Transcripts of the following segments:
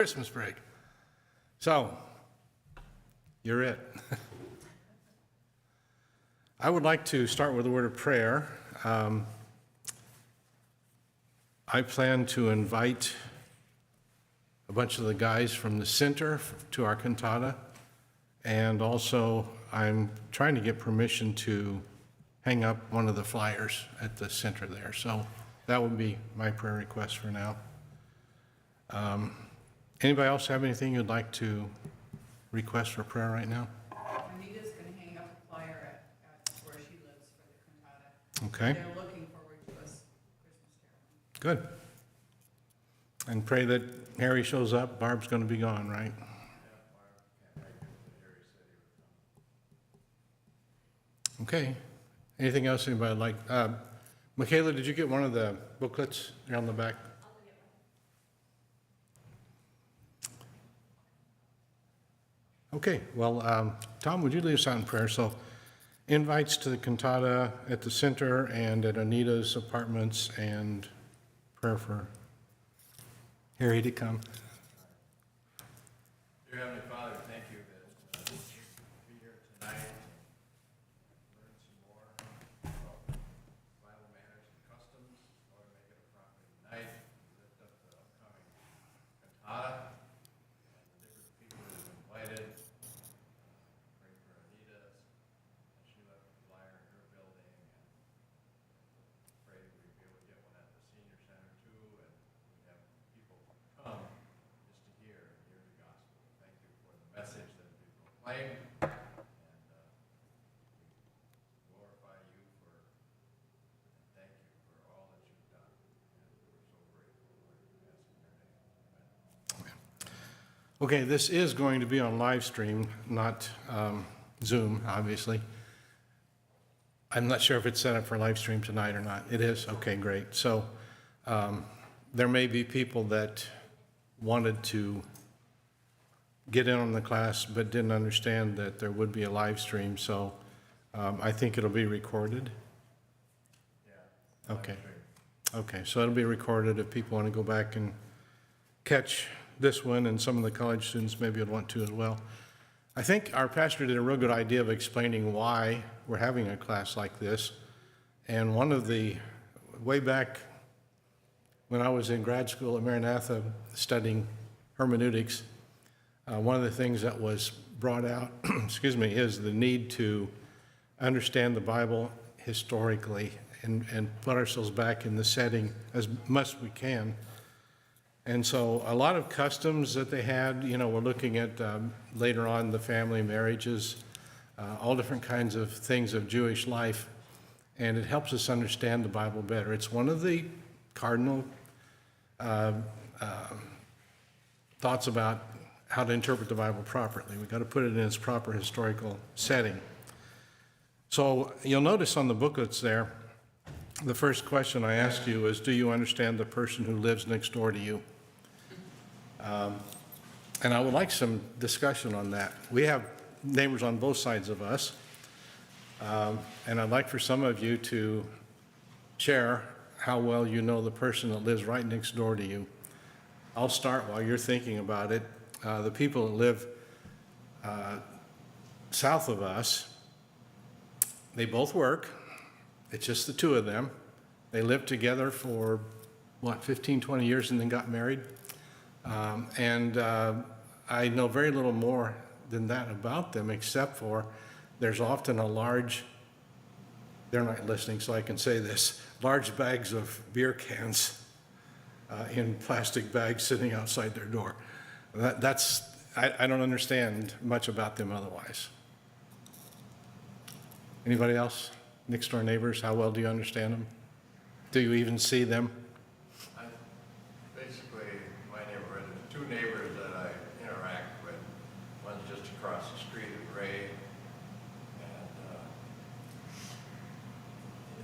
Christmas break. So, you're it. I would like to start with a word of prayer. I plan to invite a bunch of the guys from the center to our cantata, and also I'm trying to get permission to hang up one of the flyers at the center there. So that would be my prayer request for now. Anybody else have anything you'd like to request for prayer right now? Anita's going to hang up a flyer at where she lives for the cantata. Okay, They're looking forward to us Christmas caroling. good. And pray that Harry shows up. Barb's going to be gone, right? Okay. Anything else anybody would like? Michaela, did you get one of the booklets there on the back? Okay, well, Tom, would you lead us out in prayer? So, invites to the cantata at the center and at Anita's apartments, and prayer for Harry to come. Dear Heavenly Father, thank you that we be here tonight, learn some more about Bible manners and customs, how to make it a proper night, lift up the upcoming cantata, and the different people who've been invited. Pray for Anita, and she left a flyer in her building, and pray that we'd be able to get one at the senior center too, and we have people come just to hear the gospel. Thank you for the message that we proclaim, and we glorify you for, and thank you for all that you've done. And we're so grateful, Lord. We ask in your name. Amen. Okay, this is going to be on live stream, not Zoom, obviously. I'm not sure if it's set up for live stream tonight or not. It is? Okay, great. So there may be people that wanted to get in on the class but didn't understand that there would be a live stream, so I think it'll be recorded. Yeah. Okay. Okay, so it'll be recorded if people want to go back and catch this one, and some of the college students maybe would want to as well. I think our pastor did a real good idea of explaining why we're having a class like this. And one of the, way back when I was in grad school at Maranatha studying hermeneutics, one of the things that was brought out, excuse me, is the need to understand the Bible historically and put ourselves back in the setting as much as we can. And so a lot of customs that they had, you know, we're looking at later on the family marriages, all different kinds of things of Jewish life, and it helps us understand the Bible better. It's one of the cardinal thoughts about how to interpret the Bible properly. We've got to put it in its proper historical setting. So you'll notice on the booklets there, the first question I asked you is, do you understand the person who lives next door to you? And I would like some discussion on that. We have neighbors on both sides of us, and I'd like for some of you to share how well you know the person that lives right next door to you. I'll start while you're thinking about it. The people that live south of us, they both work. It's just the two of them. They lived together for, 15, 20 years and then got married. I know very little more than that about them, except for there's often a large, they're not listening so I can say this, large bags of beer cans in plastic bags sitting outside their door. I don't understand much about them otherwise. Anybody else? Next door neighbors, how well do you understand them? Do you even see them? Basically, my neighborhood, there's two neighbors that I interact with. One's just across the street at Ray,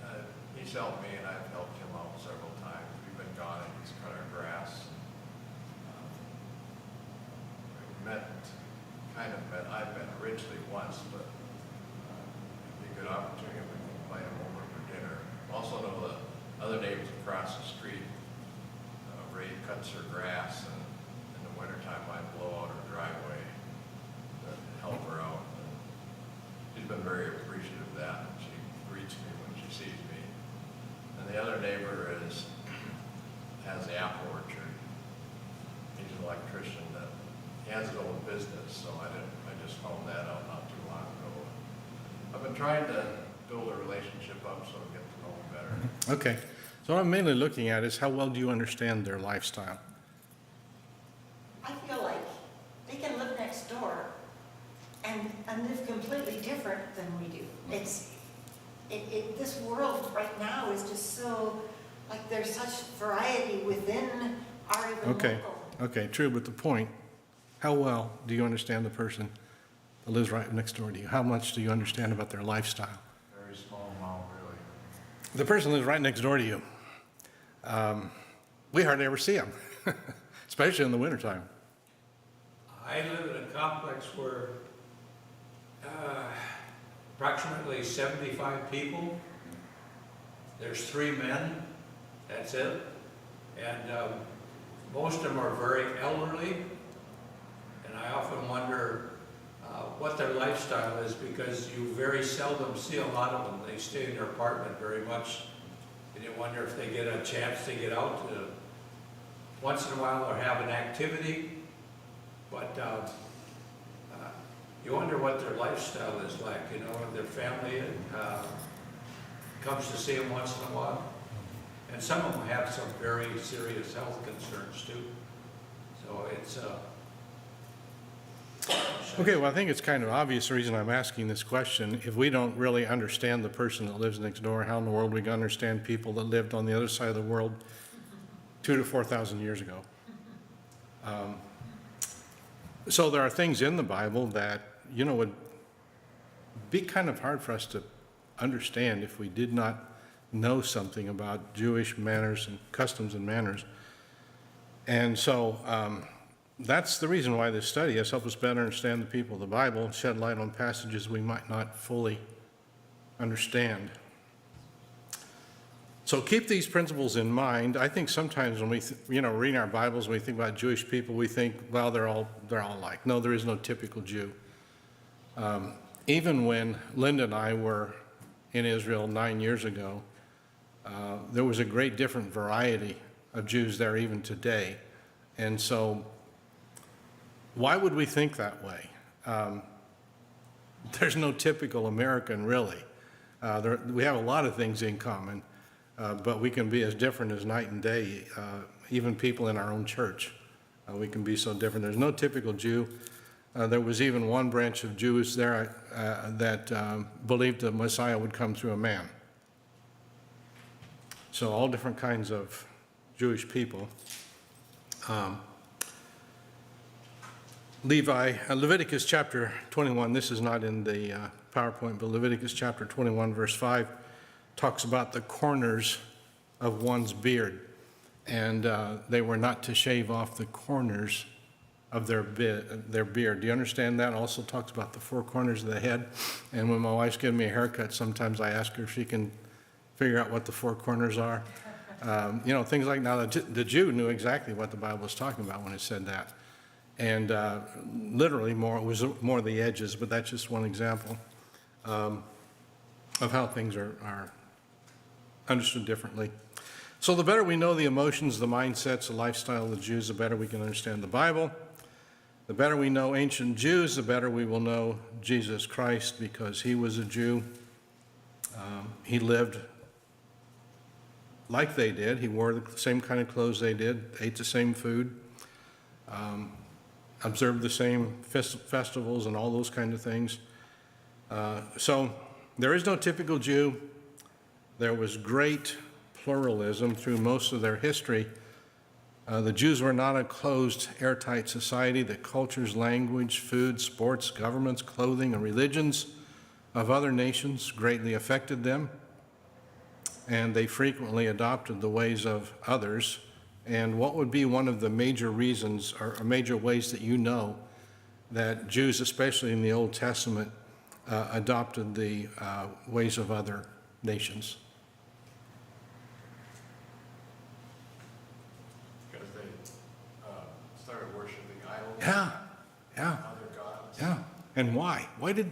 and he's helped me, and I've helped him out several times. We've been gone, and he's cut our grass. I've met originally once, but it'd be a good opportunity if we can invite him over for dinner. Also know the other neighbors across the street. Ray cuts her grass, and in the wintertime I blow out her driveway to help her out. And she's been very appreciative of that. She greets me when she sees me. And the other neighbor has the apple orchard. He's an electrician that he has his own business, so I just found that out not too long ago. I've been trying to build a relationship up so I get to know them better. Okay. So what I'm mainly looking at is how well do you understand their lifestyle? I feel like they can live next door and live completely different than we do. This world right now is just so, like, there's such variety within our even Okay. local. Okay, true, but the point, how well do you understand the person that lives right next door to you? How much do you understand about their lifestyle? Very small amount, really. The person lives right next door to you. We hardly ever see them, especially in the wintertime. I live in a complex where approximately 75 people. There's 3 men, that's it. And most of them are very elderly. And I often wonder what their lifestyle is, because you very seldom see a lot of them. They stay in their apartment very much. And you wonder if they get a chance to get out once in a while or have an activity. But you wonder what their lifestyle is like, you know, their family comes to see them once in a while. And some of them have some very serious health concerns too. So it's Okay, well, I think it's kind of obvious the reason I'm asking this question. If we don't really understand the person that lives next door, how in the world are we going to understand people that lived on the other side of the world 2,000 to 4,000 years ago? So there are things in the Bible that, you know, would be kind of hard for us to understand if we did not know something about Jewish manners and customs and manners. And so that's the reason why this study has helped us better understand the people of the Bible, shed light on passages we might not fully understand. So keep these principles in mind. I think sometimes when we, reading our Bibles, when we think about Jewish people, we think, well, they're all alike. No, there is no typical Jew. Even when Linda and I were in Israel 9 years ago, there was a great different variety of Jews there even today. And so why would we think that way? There's no typical American, really. We have a lot of things in common, but we can be as different as night and day. Even people in our own church, we can be so different. There's no typical Jew. There was even one branch of Jews there that believed the Messiah would come through a man. So all different kinds of Jewish people. Leviticus chapter 21, this is not in the PowerPoint, but Leviticus chapter 21, verse 5, talks about the corners of one's beard. And they were not to shave off the corners of their beard. Do you understand that? Also talks about the 4 corners of the head. And when my wife's giving me a haircut, sometimes I ask her if she can figure out what the 4 corners are. Things like now, the Jew knew exactly what the Bible was talking about when it said that. And literally it was more the edges, but that's just one example of how things are understood differently. So the better we know the emotions, the mindsets, the lifestyle of the Jews, the better we can understand the Bible. The better we know ancient Jews, the better we will know Jesus Christ, because he was a Jew. He lived like they did. He wore the same kind of clothes they did, ate the same food, observed the same festivals and all those kind of things. So there is no typical Jew. There was great pluralism through most of their history. The Jews were not a closed, airtight society. The cultures, language, food, sports, governments, clothing, and religions of other nations greatly affected them, and they frequently adopted the ways of others. And what would be one of the major reasons or major ways that you know that Jews, especially in the Old Testament, adopted the ways of other nations? Because they started worshiping Yeah, yeah, yeah. And why? How did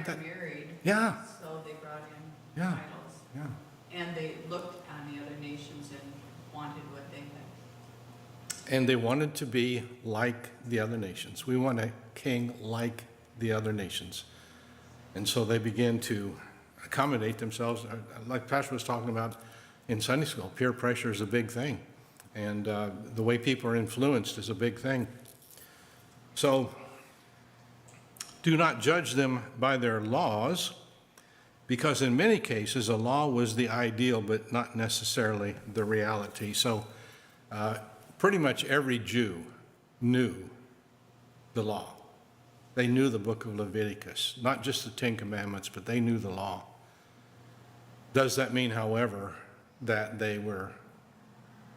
that? Intermarried, Yeah, so they brought in Yeah. titles. yeah. And they looked on the other nations and wanted what they had. And they wanted to be like the other nations. We want a king like the other nations. And so they began to accommodate themselves. Like Pastor was talking about in Sunday school, peer pressure is a big thing. And the way people are influenced is a big thing. So do not judge them by their laws, because in many cases, a law was the ideal, but not necessarily the reality. So pretty much every Jew knew the law. They knew the book of Leviticus, not just the Ten Commandments, but they knew the law. Does that mean, however, that they were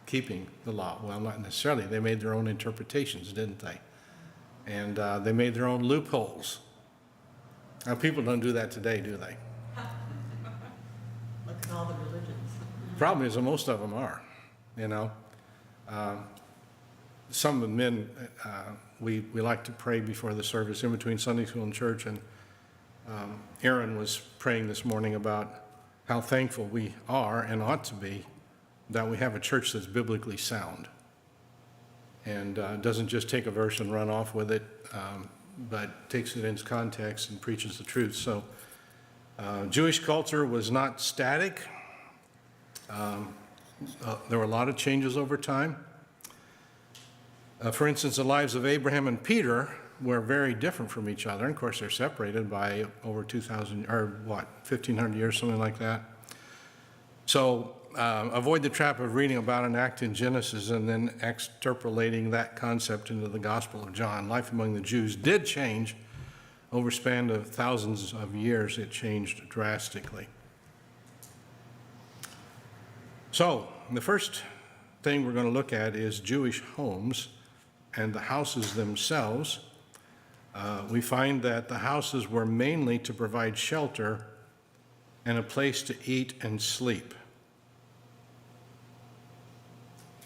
keeping the law? Well, not necessarily. They made their own interpretations, didn't they? And they made their own loopholes. Now, people don't do that today, do they? Look at all the religions. Problem is that most of them are, you know. Some of the men, we like to pray before the service in between Sunday school and church, and Aaron was praying this morning about how thankful we are and ought to be that we have a church that's biblically sound and doesn't just take a verse and run off with it, but takes it in its context and preaches the truth. So Jewish culture was not static. There were a lot of changes over time. For instance, the lives of Abraham and Peter were very different from each other. And of course, they're separated by over 2,000, or what, 1,500 years, something like that. So avoid the trap of reading about an act in Genesis and then extrapolating that concept into the Gospel of John. Life among the Jews did change over a span of thousands of years. It changed drastically. So the first thing we're going to look at is Jewish homes and the houses themselves. We find that the houses were mainly to provide shelter and a place to eat and sleep.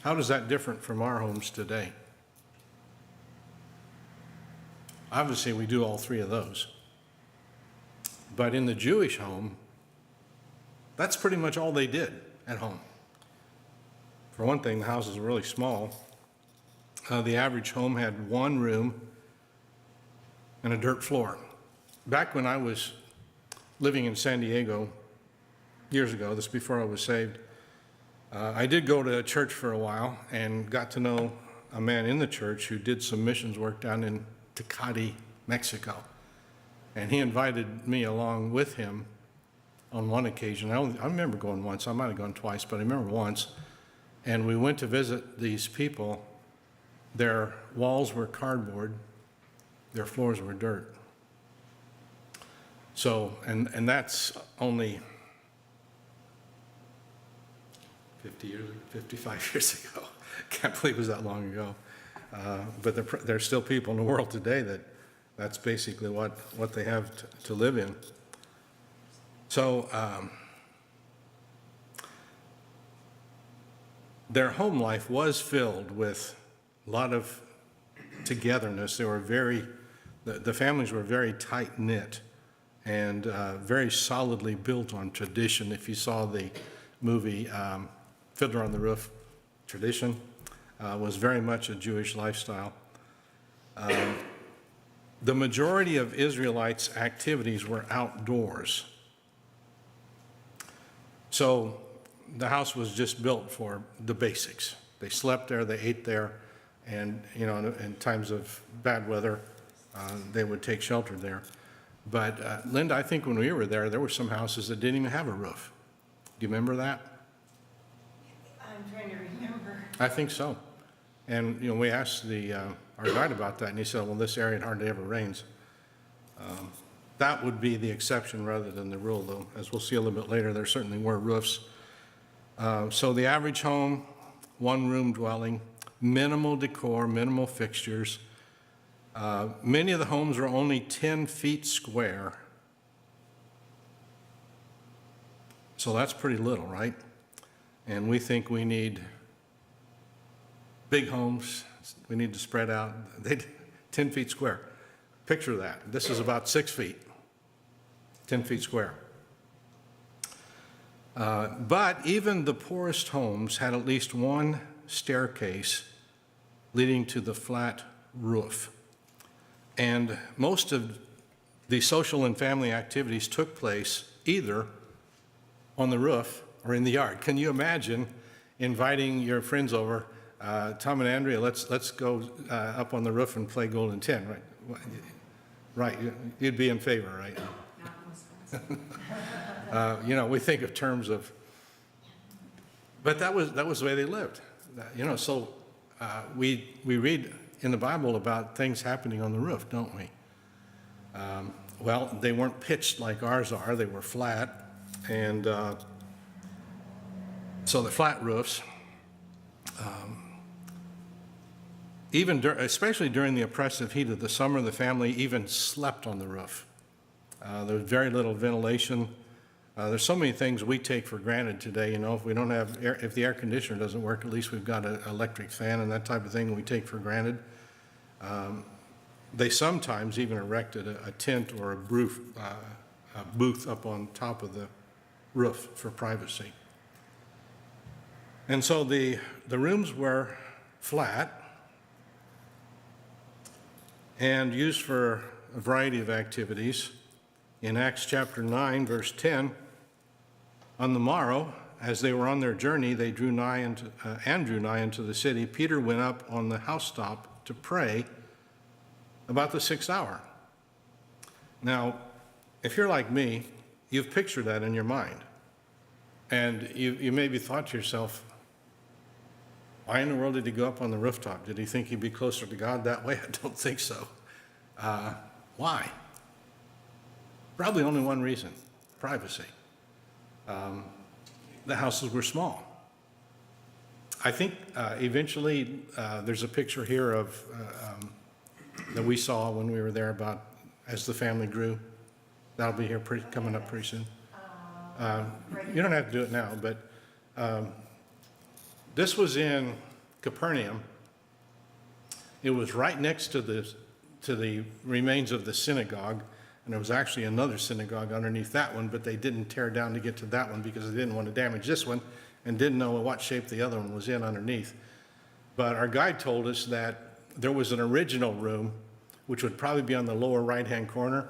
How does that differ from our homes today? Obviously, we do all three of those. But in the Jewish home, that's pretty much all they did at home. For one thing, the houses were really small. The average home had one room and a dirt floor. Back when I was living in San Diego years ago, this before I was saved, I did go to church for a while and got to know a man in the church who did some missions work down in Tecate, Mexico. And he invited me along with him on one occasion. I remember going once. I might have gone twice, but I remember once. And we went to visit these people. Their walls were cardboard. Their floors were dirt. So, and that's only 50 years, 55 years ago. Can't believe it was that long ago. But there's still people in the world today that's basically what they have to live in. So their home life was filled with a lot of togetherness. They were the families were very tight-knit and very solidly built on tradition. If you saw the movie Fiddler on the Roof, tradition was very much a Jewish lifestyle. The majority of Israelites' activities were outdoors. So the house was just built for the basics. They slept there, they ate there, and in times of bad weather, they would take shelter there. But Linda, I think when we were there were some houses that didn't even have a roof. Do you remember that? I'm trying to remember. I think so. And we asked our guide about that, and he said, well, this area hardly ever rains. That would be the exception rather than the rule, though. As we'll see a little bit later, there certainly were roofs. So the average home, one-room dwelling, minimal decor, minimal fixtures. Many of the homes were only 10 feet square. So that's pretty little, right? And we think we need big homes. We need to spread out. They 10 feet square. Picture that. This is about 6 feet, 10 feet square. But even the poorest homes had at least one staircase leading to the flat roof. And most of the social and family activities took place either on the roof or in the yard. Can you imagine inviting your friends over? Tom and Andrea, let's go up on the roof and play Golden Tin, right? Right, you'd be in favor, right? Not in Wisconsin. You know, we think of terms of, but that was the way they lived. You know, so we read in the Bible about things happening on the roof, don't we? Well, they weren't pitched like ours are. They were flat, and so the flat roofs. Especially during the oppressive heat of the summer, the family even slept on the roof. There was very little ventilation. There's so many things we take for granted today. You know, if we don't have if the air conditioner doesn't work, at least we've got an electric fan and that type of thing we take for granted. They sometimes even erected a tent or a booth up on top of the roof for privacy. And so the rooms were flat and used for a variety of activities. In Acts chapter 9, verse 10, on the morrow, as they were on their journey, they drew nigh into the city. Peter went up on the housetop to pray about the 6th hour. Now, if you're like me, you've pictured that in your mind. And you maybe thought to yourself, why in the world did he go up on the rooftop? Did he think he'd be closer to God that way? I don't think so. Why? Probably only one reason: privacy. The houses were small. I think eventually there's a picture here of that we saw when we were there about as the family grew. That'll be here coming up pretty soon. You don't have to do it now, but this was in Capernaum. It was right next to the remains of the synagogue, and there was actually another synagogue underneath that one, but they didn't tear down to get to that one because they didn't want to damage this one and didn't know what shape the other one was in underneath. But our guide told us that there was an original room, which would probably be on the lower right-hand corner,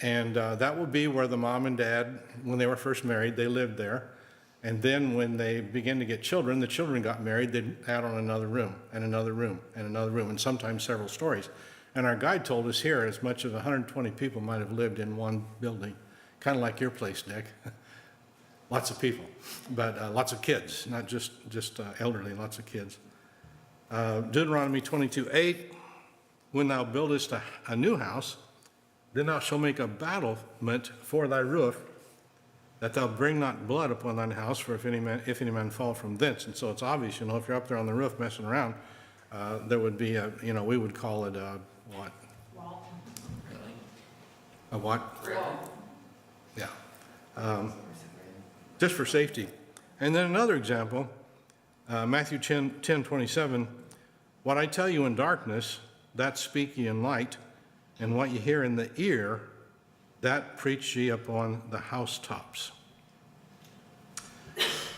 and that would be where the mom and dad, when they were first married, they lived there. And then when they began to get children, the children got married, they'd add on another room, and another room, and another room, and sometimes several stories. And our guide told us here as much as 120 people might have lived in one building, kind of like your place, Dick. Lots of people, but lots of kids, not just elderly, lots of kids. Deuteronomy 22:8, when thou buildest a new house, then thou shalt make a battlement for thy roof, that thou bring not blood upon thine house, for if any man fall from thence. And so it's obvious, you know, if you're up there on the roof messing around, there would be we would call it a what? Wall. A what? Wall. Yeah. Just for safety. And then another example, Matthew 10:27, what I tell you in darkness, that speak ye in light, and what ye hear in the ear, that preach ye upon the housetops.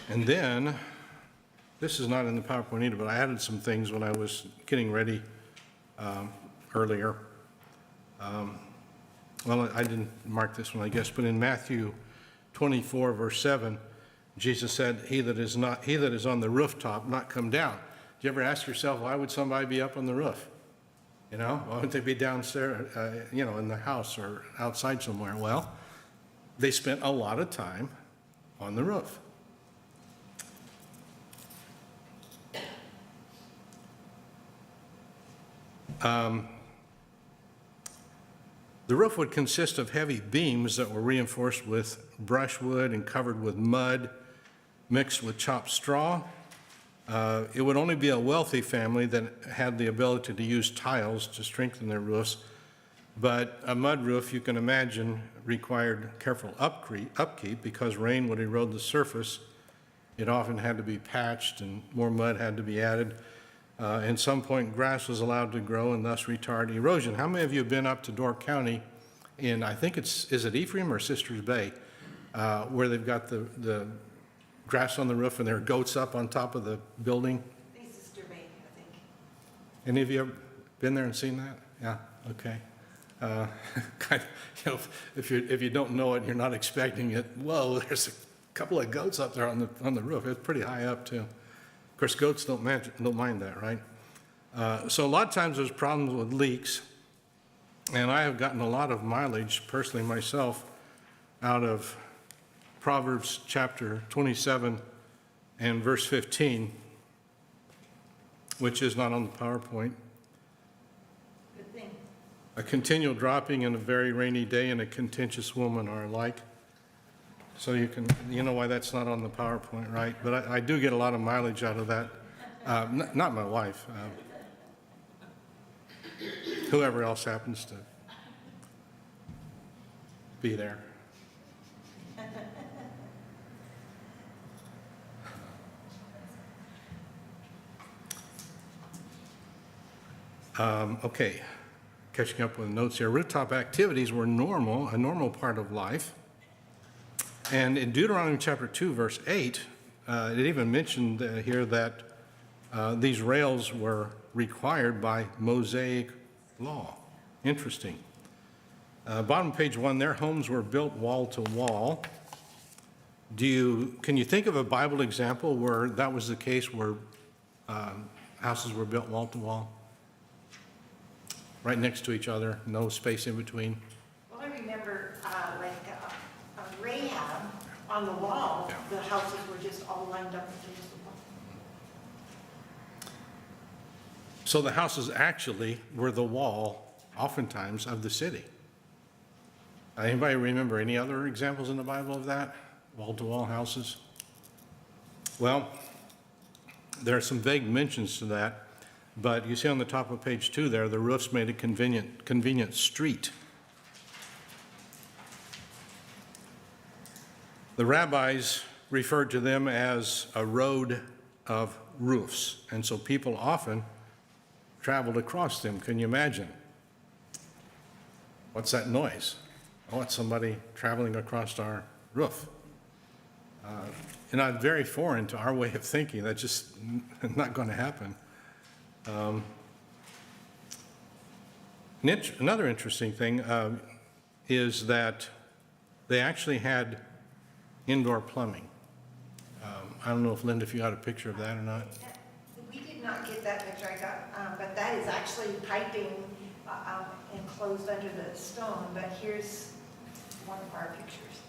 And then, this is not in the PowerPoint either, but I added some things when I was getting ready earlier. Well, I didn't mark this one, I guess, but in Matthew 24, verse 7, Jesus said, he that is on the rooftop not come down. Do you ever ask yourself, why would somebody be up on the roof? You know, why wouldn't they be downstairs, in the house or outside somewhere? Well, they spent a lot of time on the roof. The roof would consist of heavy beams that were reinforced with brushwood and covered with mud mixed with chopped straw. It would only be a wealthy family that had the ability to use tiles to strengthen their roofs. But a mud roof, you can imagine, required careful upkeep because rain would erode the surface. It often had to be patched and more mud had to be added. In some point, grass was allowed to grow and thus retard erosion. How many of you have been up to Door County in, I think is it Ephraim or Sisters Bay, where they've got the grass on the roof and there are goats up on top of the building? Sister Bay, I think. Any of you ever been there and seen that? Yeah, okay. Kind of, if you don't know it, you're not expecting it. Whoa, there's a couple of goats up there on the roof. It's pretty high up too. Of course, goats don't mind that, right? So a lot of times there's problems with leaks, and I have gotten a lot of mileage personally myself out of Proverbs chapter 27 and verse 15, which is not on the PowerPoint. Good thing. A continual dropping in a very rainy day and a contentious woman are alike. So you know why that's not on the PowerPoint, right? But I do get a lot of mileage out of that. Not my wife. Whoever else happens to be there. Okay, catching up with notes here. Rooftop activities were a normal part of life. And in Deuteronomy chapter 2, verse 8, it even mentioned here that these rails were required by Mosaic law. Interesting. Bottom of page 1, their homes were built wall to wall. Can you think of a Bible example where that was the case, where houses were built wall to wall? Right next to each other, no space in between? Well, I remember Rahab on the wall, Yeah. the houses were just all lined up against the wall. So the houses actually were the wall, oftentimes, of the city. Anybody remember any other examples in the Bible of that? Wall-to-wall houses? Well, there are some vague mentions to that, but you see on the top of page 2 there, the roofs made a convenient street. The rabbis referred to them as a road of roofs, and so people often traveled across them. Can you imagine? What's that noise? Oh, it's somebody traveling across our roof. And not very foreign to our way of thinking. That's just not going to happen. Another interesting thing is that they actually had indoor plumbing. I don't know if, Linda, if you got a picture of that or not. We did not get that picture I got, but that is actually piping enclosed under the stone, but here's one of our pictures.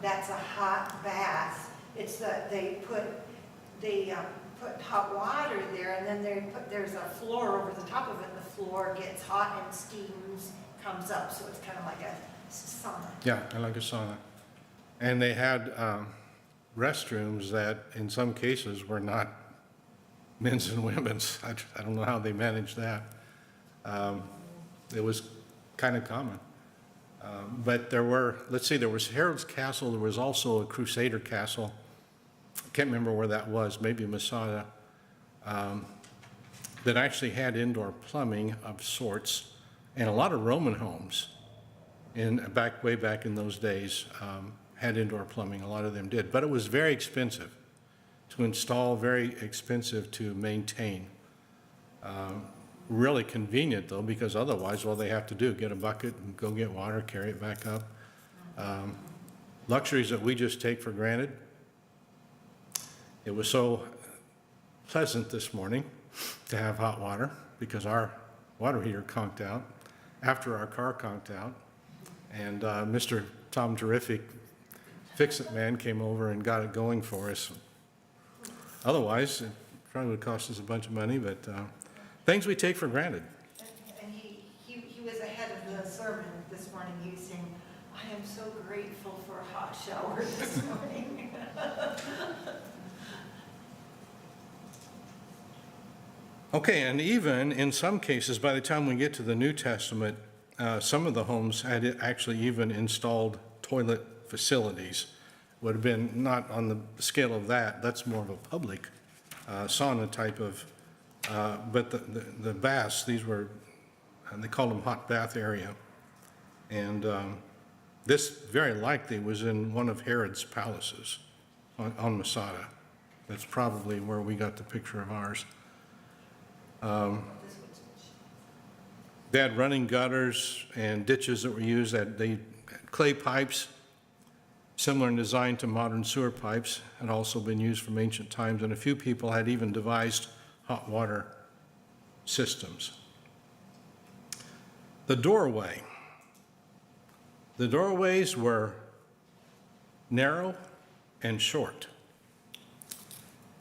That's a hot bath. It's they put hot water there, and then there's a floor over the top of it, and the floor gets hot and steams, comes up, so it's kind of like a sauna. Yeah, I like a sauna. And they had restrooms that, in some cases, were not men's and women's. I don't know how they managed that. It was kind of common. But there were, let's see, there was Harold's Castle. There was also a Crusader Castle. I can't remember where that was, maybe Masada, that actually had indoor plumbing of sorts. And a lot of Roman homes, way back in those days, had indoor plumbing. A lot of them did. But it was very expensive to install, very expensive to maintain. Really convenient, though, because otherwise, all they have to do, get a bucket and go get water, carry it back up. Luxuries that we just take for granted. It was so pleasant this morning to have hot water because our water heater conked out after our car conked out. And Mr. Tom Terrific, Fix-It Man, came over and got it going for us. Otherwise, it probably would cost us a bunch of money, but things we take for granted. And he was ahead of the sermon this morning. He was saying, I am so grateful for a hot shower this morning. Okay, and even in some cases, by the time we get to the New Testament, some of the homes had actually even installed toilet facilities. Would have been not on the scale of that. That's more of a public sauna type of But the baths, these were, and they called them hot bath area. And this very likely was in one of Herod's palaces on Masada. That's probably where we got the picture of ours. They had running gutters and ditches that were used, they clay pipes, similar in design to modern sewer pipes, had also been used from ancient times, and a few people had even devised hot water systems. The doorway. The doorways were narrow and short.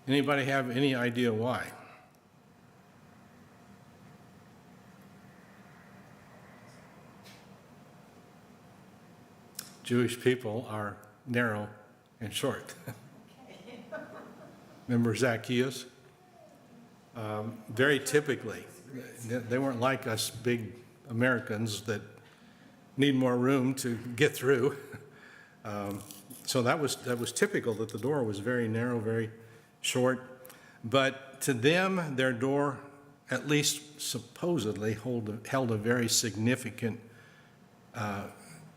Anybody have any idea why? Jewish people are narrow and short. Remember Zacchaeus? Very typically, they weren't like us big Americans that need more room to get through. So that was typical, that the door was very narrow, very short. But to them, their door, at least supposedly, held a very significant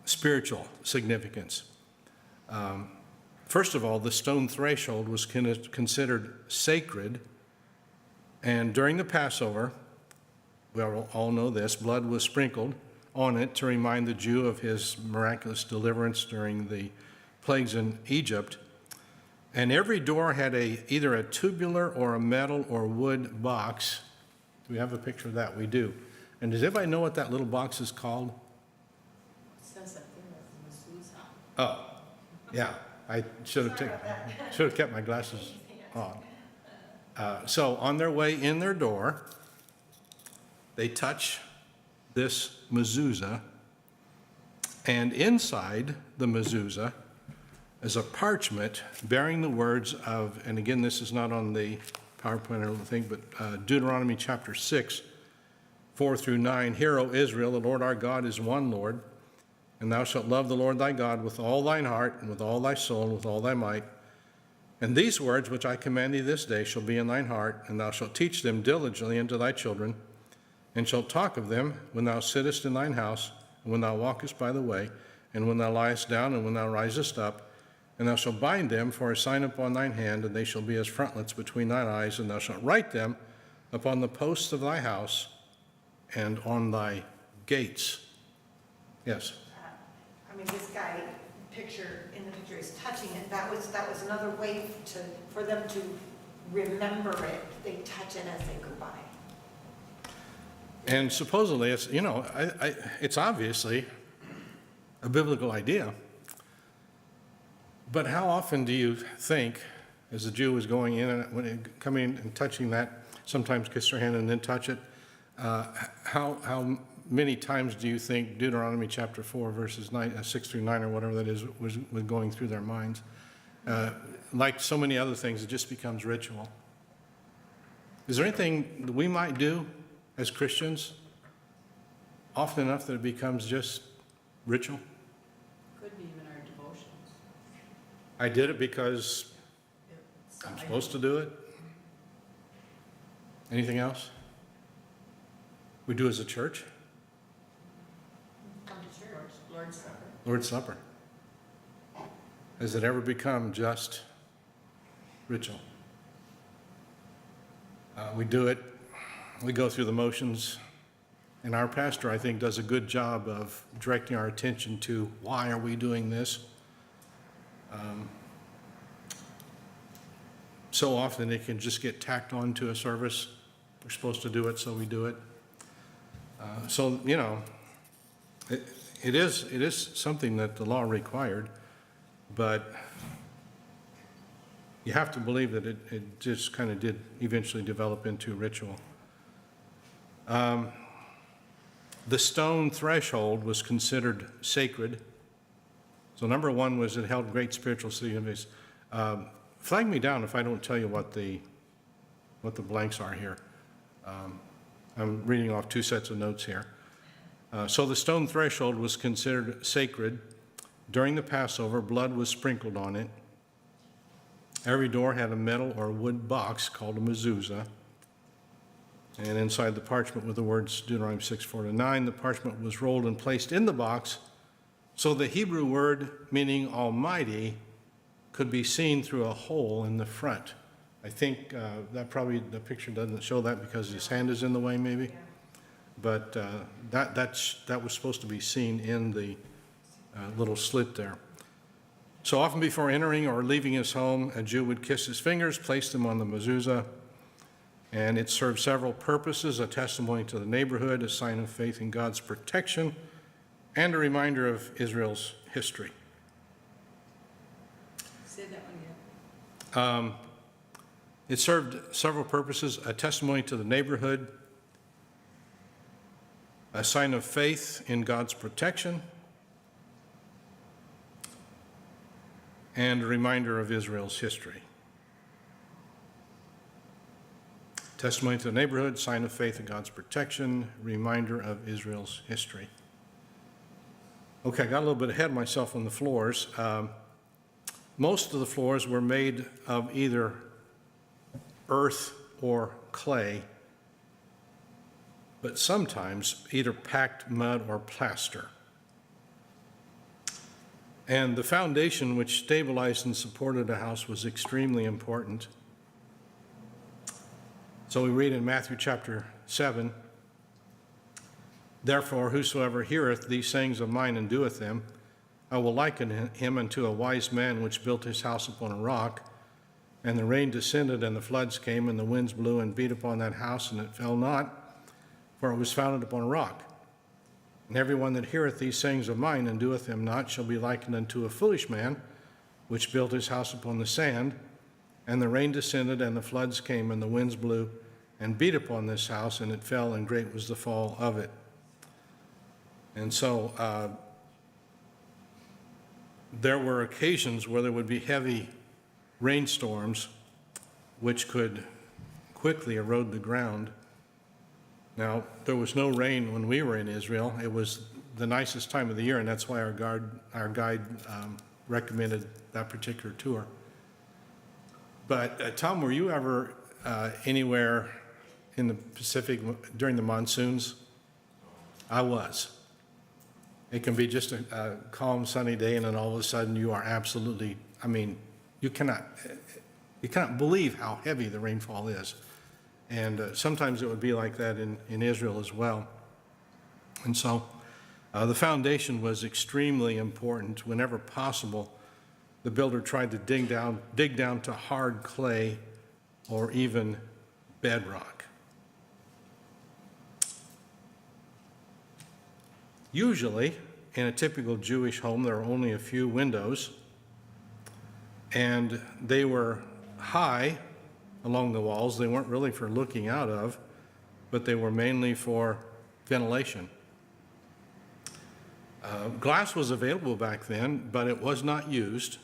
spiritual significance. First of all, the stone threshold was considered sacred, and during the Passover, we all know this, blood was sprinkled on it to remind the Jew of his miraculous deliverance during the plagues in Egypt. And every door had either a tubular or a metal or wood box. Do we have a picture of that? We do. And does everybody know what that little box is called? Says up there, that's the mezuzah. Oh, yeah, I should have kept my glasses on. So on their way in their door, they touch this mezuzah, and inside the mezuzah is a parchment bearing the words of, and again, this is not on the PowerPoint, I don't think, but Deuteronomy chapter 6, 4 through 9. Hear, O Israel, the Lord our God is one Lord, and thou shalt love the Lord thy God with all thine heart, and with all thy soul, and with all thy might. And these words which I command thee this day shall be in thine heart, and thou shalt teach them diligently unto thy children, and shalt talk of them when thou sittest in thine house, and when thou walkest by the way, and when thou liest down, and when thou risest up. And thou shalt bind them for a sign upon thine hand, and they shall be as frontlets between thine eyes, and thou shalt write them upon the posts of thy house and on thy gates. Yes? I mean, this guy in the picture is touching it. That was another way for them to remember it. They touch it as they go by. And supposedly, it's, it's obviously a biblical idea. But how often do you think, as the Jew was going in and coming and touching that, sometimes kiss their hand and then touch it, how many times do you think Deuteronomy chapter 4, verses 6 through 9, or whatever that is, was going through their minds? Like so many other things, it just becomes ritual. Is there anything that we might do as Christians often enough that it becomes just ritual? Could be even our devotions. I did it because I'm supposed to do it. Anything else? We do as a church? Come to church, Lord's Supper. Lord's Supper. Has it ever become just ritual? We do it, we go through the motions, and our pastor, I think, does a good job of directing our attention to why are we doing this. So often it can just get tacked on to a service. We're supposed to do it, so we do it. So, it is something that the law required, but you have to believe that it just kind of did eventually develop into ritual. The stone threshold was considered sacred. So number one was it held great spiritual significance. Flag me down if I don't tell you what the blanks are here. I'm reading off two sets of notes here. So the stone threshold was considered sacred. During the Passover, blood was sprinkled on it. Every door had a metal or wood box called a mezuzah. And inside the parchment were the words Deuteronomy 6:4-9. The parchment was rolled and placed in the box, so the Hebrew word meaning Almighty could be seen through a hole in the front. I think that probably, the picture doesn't show that because his hand is in the way maybe. But that was supposed to be seen in the little slit there. So often before entering or leaving his home, a Jew would kiss his fingers, place them on the mezuzah, and it served several purposes: a testimony to the neighborhood, a sign of faith in God's protection, and a reminder of Israel's history. Say that one again. It served several purposes: a testimony to the neighborhood, a sign of faith in God's protection, and a reminder of Israel's history. Testimony to the neighborhood, sign of faith in God's protection, reminder of Israel's history. Okay, I got a little bit ahead of myself on the floors. Most of the floors were made of either earth or clay, but sometimes either packed mud or plaster. And the foundation which stabilized and supported a house was extremely important. So we read in Matthew chapter 7, "Therefore whosoever heareth these sayings of mine and doeth them, I will liken him unto a wise man which built his house upon a rock. And the rain descended, and the floods came, and the winds blew and beat upon that house, and it fell not, for it was founded upon a rock. And every one that heareth these sayings of mine and doeth them not shall be likened unto a foolish man, which built his house upon the sand. And the rain descended, and the floods came, and the winds blew and beat upon this house, and it fell, and great was the fall of it." And so there were occasions where there would be heavy rainstorms which could quickly erode the ground. Now, there was no rain when we were in Israel. It was the nicest time of the year, and that's why our guide recommended that particular tour. But Tom, were you ever anywhere in the Pacific during the monsoons? I was. It can be just a calm, sunny day, and then all of a sudden you are absolutely, I mean, you cannot believe how heavy the rainfall is. And sometimes it would be like that in Israel as well. And so the foundation was extremely important. Whenever possible, the builder tried to dig down to hard clay or even bedrock. Usually, in a typical Jewish home, there are only a few windows, and they were high along the walls. They weren't really for looking out of, but they were mainly for ventilation. Glass was available back then, but it was not used.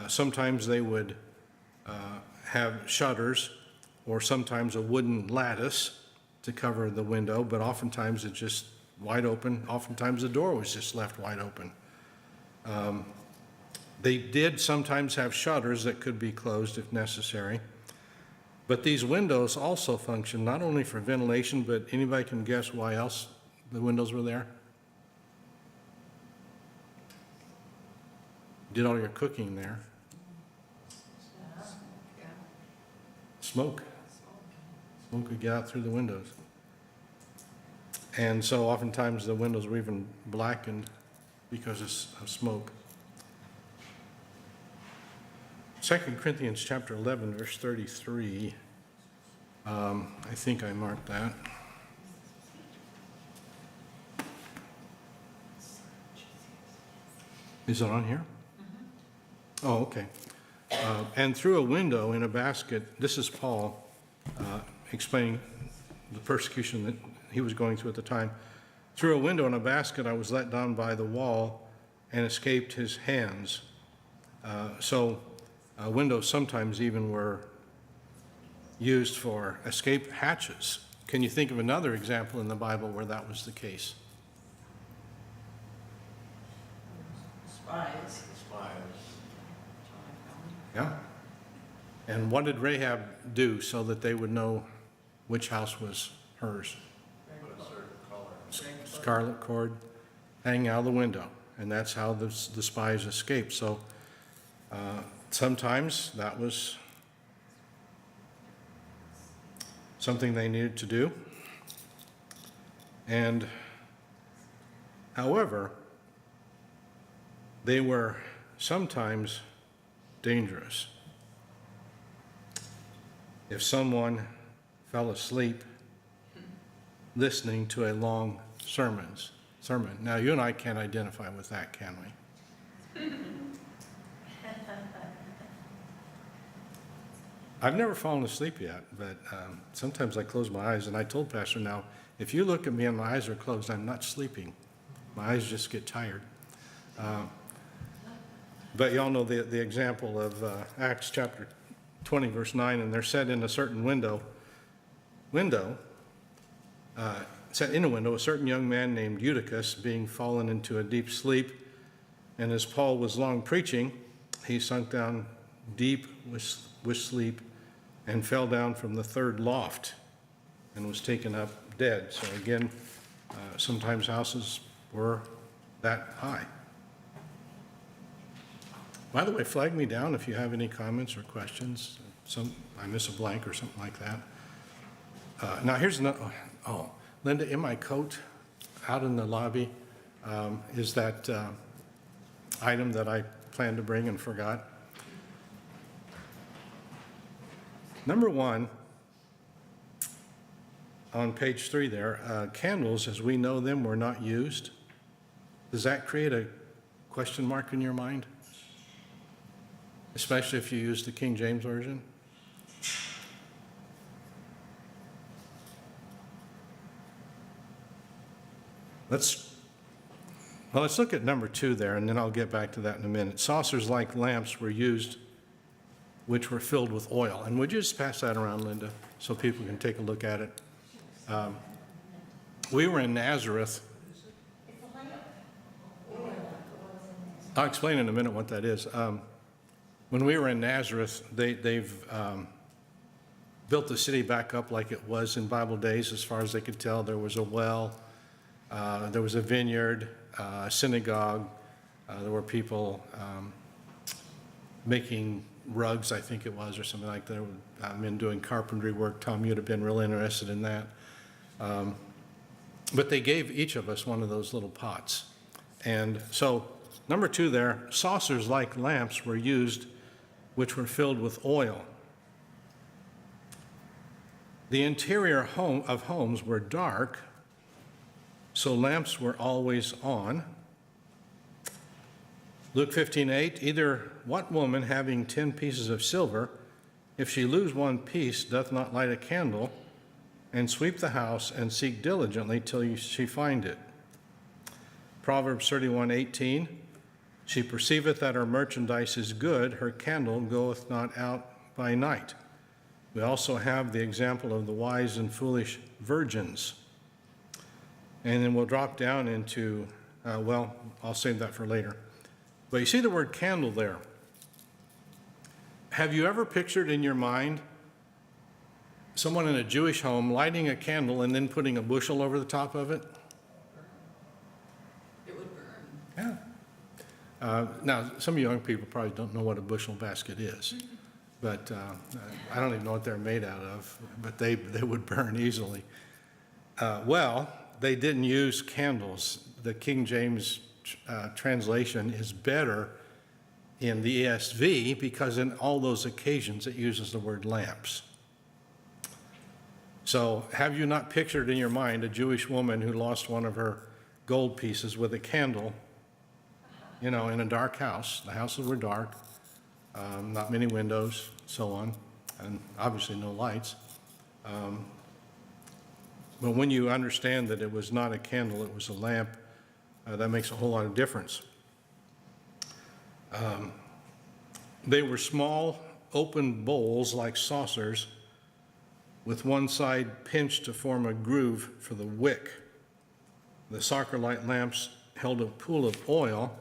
Sometimes they would have shutters or sometimes a wooden lattice to cover the window, but oftentimes it's just wide open. Oftentimes the door was just left wide open. They did sometimes have shutters that could be closed if necessary. But these windows also function not only for ventilation, but anybody can guess why else the windows were there? Did all your cooking there. Smoke. Smoke could get out through the windows. And so oftentimes the windows were even blackened because of smoke. 2 Corinthians chapter 11, verse 33. I think I marked that. Is it on here? Oh, okay. And through a window in a basket, this is Paul explaining the persecution that he was going through at the time. Through a window in a basket, I was let down by the wall and escaped his hands. So windows sometimes even were used for escape hatches. Can you think of another example in the Bible where that was the case? Spies. Yeah. And what did Rahab do so that they would know which house was hers. Put a certain color. Scarlet cord hanging out of the window, and that's how the spies escaped. So sometimes that was something they needed to do. And however, they were sometimes dangerous. If someone fell asleep listening to a long sermon. Now, you and I can't identify with that, can we? I've never fallen asleep yet, but sometimes I close my eyes, and I told Pastor, now, if you look at me and my eyes are closed, I'm not sleeping. My eyes just get tired. But y'all know the example of Acts chapter 20, verse 9, and they're set in a certain set in a window, a certain young man named Eutychus, being fallen into a deep sleep, and as Paul was long preaching, he sunk down deep with sleep and fell down from the third loft and was taken up dead. So again, sometimes houses were that high. By the way, flag me down if you have any comments or questions. I miss a blank or something like that. Now here's another, Linda, in my coat out in the lobby is that item that I planned to bring and forgot. Number 1, on page 3 there, candles as we know them were not used. Does that create a question mark in your mind? Especially if you use the King James Version? Let's look at number 2 there, and then I'll get back to that in a minute. Saucers like lamps were used, which were filled with oil. And would you just pass that around, Linda, so people can take a look at it? We were in Nazareth. I'll explain in a minute what that is. When we were in Nazareth, they've built the city back up like it was in Bible days. As far as they could tell, there was a well, there was a vineyard, a synagogue. There were people making rugs, I think it was, or something like that. Men doing carpentry work. Tom, you'd have been real interested in that. But they gave each of us one of those little pots. And so, number 2 there, saucers like lamps were used, which were filled with oil. The interior of homes were dark, so lamps were always on. Luke 15:8, either what woman having 10 pieces of silver, if she lose one piece, doth not light a candle, and sweep the house, and seek diligently till she find it. Proverbs 31:18, she perceiveth that her merchandise is good, her candle goeth not out by night. We also have the example of the wise and foolish virgins. And then we'll drop down into, I'll save that for later. But you see the word candle there. Have you ever pictured in your mind someone in a Jewish home lighting a candle and then putting a bushel over the top of it? It would burn. Yeah. Now, some young people probably don't know what a bushel basket is, but I don't even know what they're made out of, but they would burn easily. They didn't use candles. The King James translation is better in the ESV because in all those occasions it uses the word lamps. So have you not pictured in your mind a Jewish woman who lost one of her gold pieces with a candle, in a dark house? The houses were dark, not many windows, so on, and obviously no lights. But when you understand that it was not a candle, it was a lamp, that makes a whole lot of difference. They were small, open bowls like saucers with one side pinched to form a groove for the wick. The saucer light lamps held a pool of oil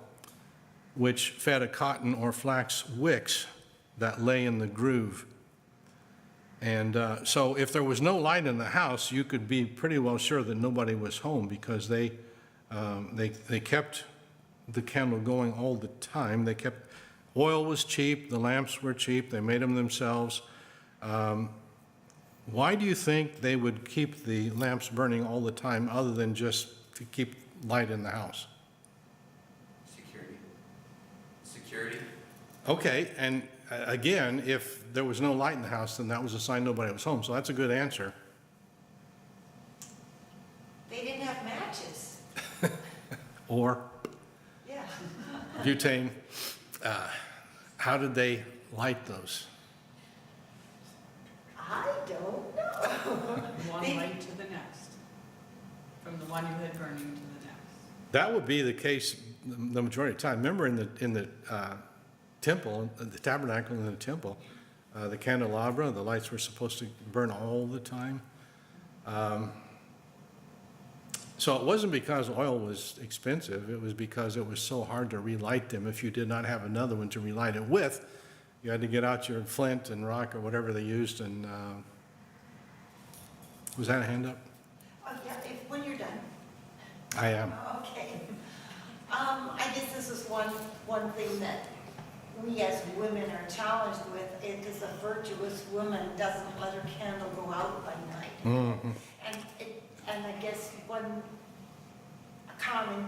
which fed a cotton or flax wicks that lay in the groove. And so if there was no light in the house, you could be pretty well sure that nobody was home because they kept the candle going all the time. They kept, oil was cheap, the lamps were cheap, they made them themselves. Why do you think they would keep the lamps burning all the time other than just to keep light in the house? Security. Okay, and again, if there was no light in the house, then that was a sign nobody was home, so that's a good answer. They didn't have matches. Or Yeah. butane, how did they light those? I don't know. One They- light to the next, from the one you had burning to the next. That would be the case the majority of the time. Remember in the temple, the tabernacle in the temple, the candelabra, the lights were supposed to burn all the time. So it wasn't because oil was expensive, it was because it was so hard to relight them if you did not have another one to relight it with. You had to get out your flint and rock or whatever they used and, was that a hand up? Oh, yeah, when you're done. I am. Okay. I guess this is one thing that we as women are challenged with, is a virtuous woman doesn't let her candle go out by night. Mhm. And I guess one comment,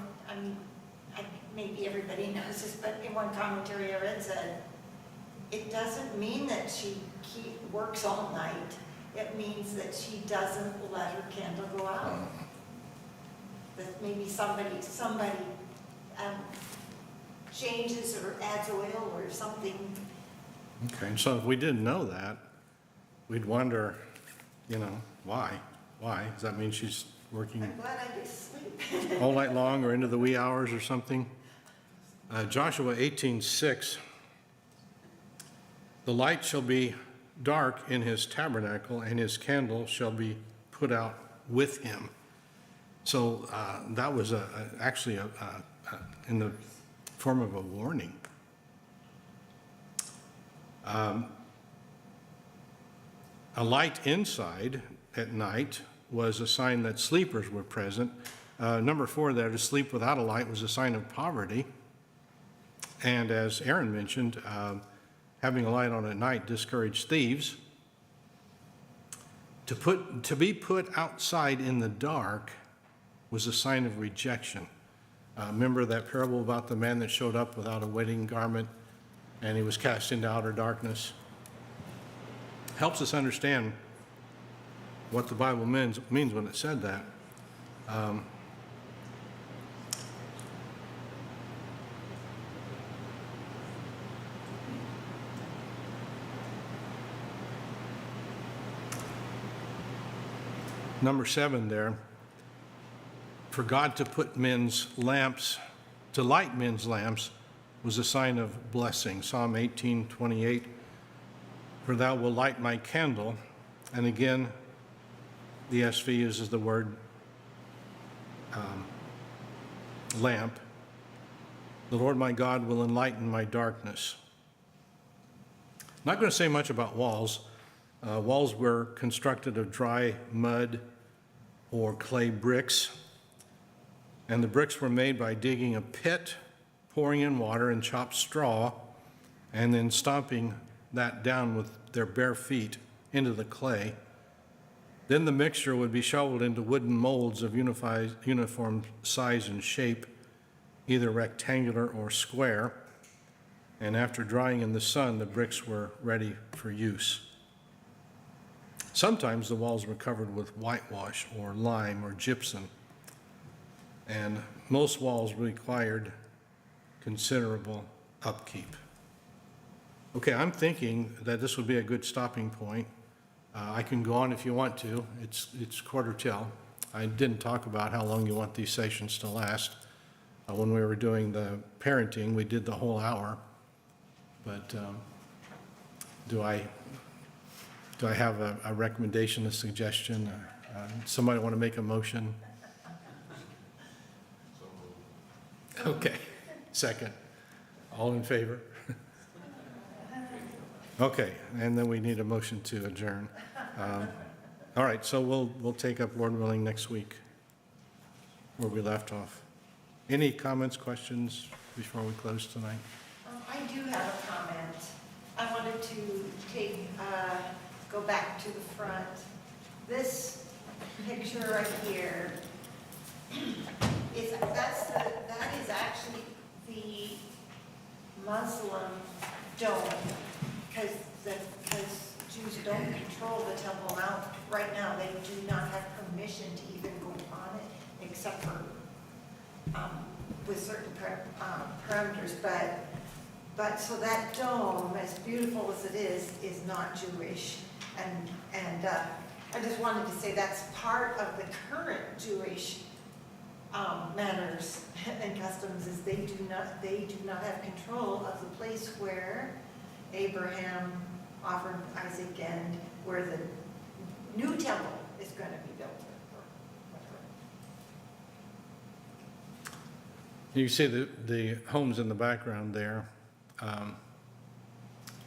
maybe everybody knows this, but in one commentary I read said, it doesn't mean that she works all night. It means that she doesn't let her candle go out. That maybe somebody changes or adds oil or something. Okay, so if we didn't know that, we'd wonder, why? Why? Does that mean she's working I'm glad I get sleep. all night long or into the wee hours or something? Joshua 18:6, the light shall be dark in his tabernacle, and his candle shall be put out with him. So that was actually in the form of a warning. A light inside at night was a sign that sleepers were present. Number 4 there, to sleep without a light was a sign of poverty. And as Aaron mentioned, having a light on at night discouraged thieves. To be put outside in the dark was a sign of rejection. Remember that parable about the man that showed up without a wedding garment and he was cast into outer darkness? Helps us understand what the Bible means when it said that. Number 7 there, for God to put men's lamps, to light men's lamps, was a sign of blessing. Psalm 18:28, for thou wilt light my candle. And again, the ESV uses the word lamp. The Lord my God will enlighten my darkness. Not going to say much about walls. Walls were constructed of dry mud or clay bricks, and the bricks were made by digging a pit, pouring in water and chopped straw, and then stomping that down with their bare feet into the clay. Then the mixture would be shoveled into wooden molds of uniform size and shape, either rectangular or square, and after drying in the sun, the bricks were ready for use. Sometimes the walls were covered with whitewash or lime or gypsum, and most walls required considerable upkeep. Okay, I'm thinking that this would be a good stopping point. I can go on if you want to. It's quarter till. I didn't talk about how long you want these sessions to last. When we were doing the parenting, we did the whole hour. But do I have a recommendation, a suggestion? Somebody want to make a motion? Okay, second. All in favor? Okay, and then we need a motion to adjourn. All right, so we'll take up, Lord willing, next week, where we left off. Any comments, questions before we close tonight? I do have a comment. I wanted to go back to the front. This picture right here that is actually the Muslim dome, because Jews don't control the Temple Mount. Right now, they do not have permission to even go on it, except for with certain parameters, but so that dome, as beautiful as it is not Jewish. And I just wanted to say that's part of the current Jewish manners and customs, is they do not have control of the place where Abraham offered Isaac and where the new temple is going to be built. You see the homes in the background there.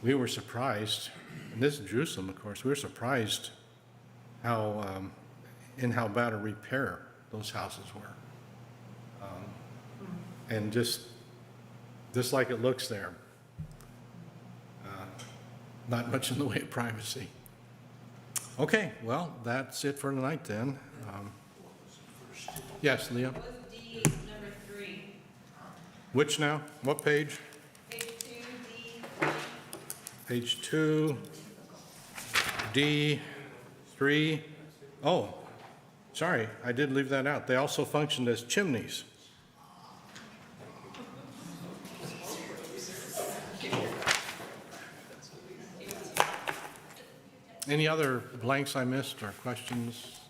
We were surprised, and this is Jerusalem, of course, we were surprised in how bad a repair those houses were. And just like it looks there. Not much in the way of privacy. Okay, well, that's it for tonight then. Yes, Leah? What was D number 3? Which now? What page? Page 2, D. Page 2, D3. Oh, sorry, I did leave that out. They also functioned as chimneys. Any other blanks I missed or questions?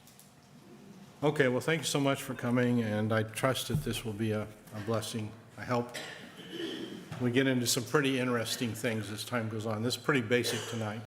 Okay, well, thank you so much for coming, and I trust that this will be a blessing, a help. We get into some pretty interesting things as time goes on. This is pretty basic tonight.